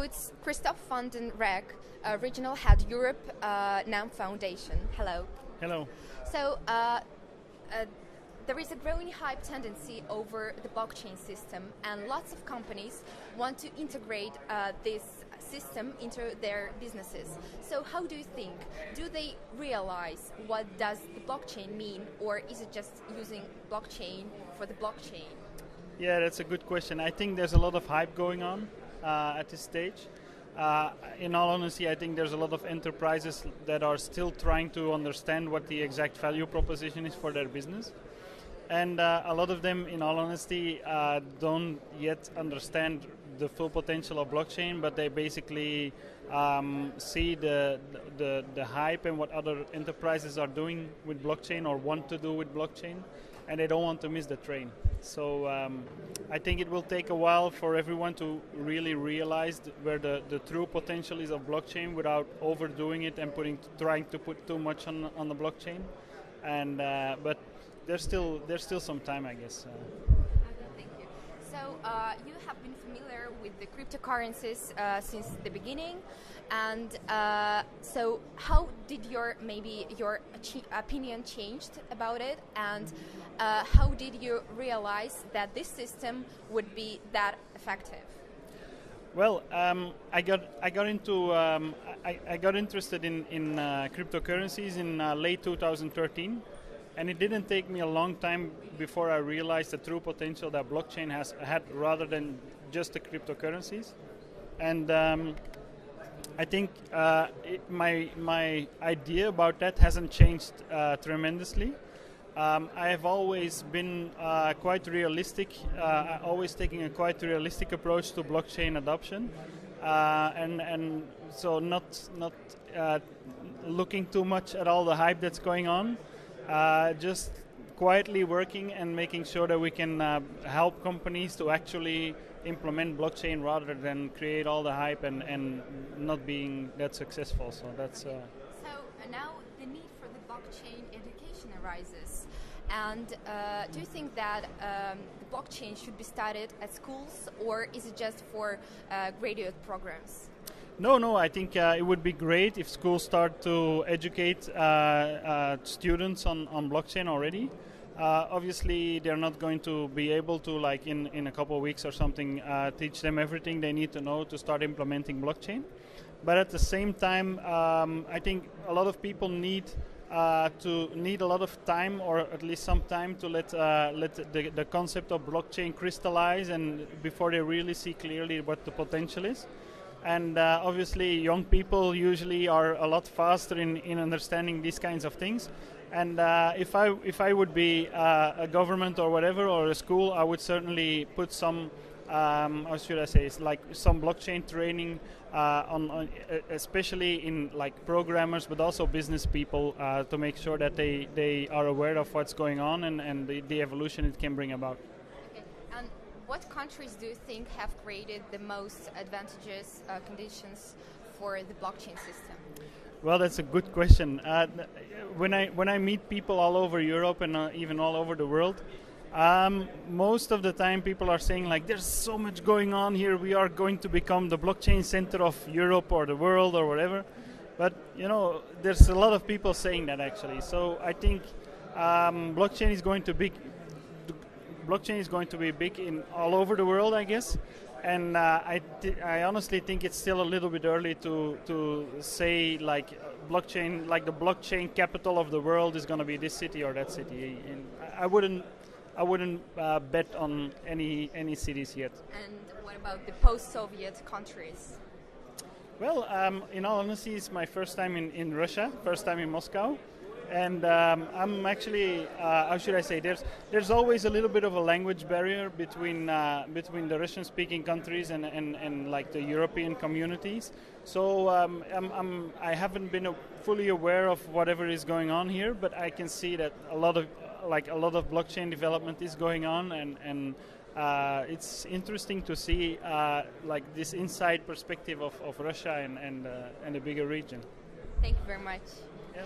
it's Kristof Van de Reck, Regional Head Europe, NEM Foundation. Hello. Hello. So there is a growing hype tendency over the blockchain system, and lots of companies want to integrate this system into their businesses. So how do you think? Do they realize what does the blockchain mean, or is it just using blockchain for the blockchain? Yeah, that's a good question. I think there's a lot of hype going on at this stage. In all honesty, I think there's a lot of enterprises that are still trying to understand what the exact value proposition is for their business. And a lot of them, in all honesty, don't yet understand the full potential of blockchain, but they basically see the hype and what other enterprises are doing with blockchain or want to do with blockchain, and they don't want to miss the train. So I think it will take a while for everyone to really realize where the true potential is of blockchain without overdoing it and trying to put too much on the blockchain. And but there's still some time, I guess. Thank you. So you have been familiar with the cryptocurrencies since the beginning, and so how did your opinion changed about it, and how did you realize that this system would be that effective? Well, I got interested in cryptocurrencies in late 2013. And it didn't take me a long time before I realized the true potential that blockchain has had rather than just the cryptocurrencies. And I think my idea about that hasn't changed tremendously. I have always been quite realistic, always taking a quite realistic approach to blockchain adoption, and so not looking too much at all the hype that's going on. Just quietly working and making sure that we can help companies to actually implement blockchain rather than create all the hype and not being that successful. So that's. So now the need for the blockchain education arises, and do you think that the blockchain should be studied at schools, or is it just for graduate programs? No, I think it would be great if schools start to educate students on blockchain already. Obviously, they're not going to be able to, like in a couple of weeks or something, teach them everything they need to know to start implementing blockchain. But at the same time, I think a lot of people need a lot of time, or at least some time, to let the concept of blockchain crystallize, and before they really see clearly what the potential is. And obviously, young people usually are a lot faster in understanding these kinds of things. And if I would be a government or whatever, or a school, I would certainly put some, how should I say, it's like some blockchain training on especially in like programmers, but also business people, to make sure that they are aware of what's going on and the evolution it can bring about. What countries do you think have created the most advantageous conditions for the blockchain system? Well, that's a good question. When I meet people all over Europe and even all over the world, most of the time people are saying like, there's so much going on here, we are going to become the blockchain center of Europe or the world or whatever. But there's a lot of people saying that actually. So I think blockchain is going to be big in all over the world, I guess. And I honestly think it's still a little bit early to say like blockchain, like the blockchain capital of the world is going to be this city or that city. And I wouldn't bet on any cities yet. And what about the post-Soviet countries? Well, in all honesty, it's my first time in Russia, first time in Moscow. And I'm actually, how should I say? There's always a little bit of a language barrier between the Russian-speaking countries and like the European communities. So I haven't been fully aware of whatever is going on here, but I can see that a lot of blockchain development is going on, and it's interesting to see like this inside perspective of Russia and the bigger region. Thank you very much. Yeah.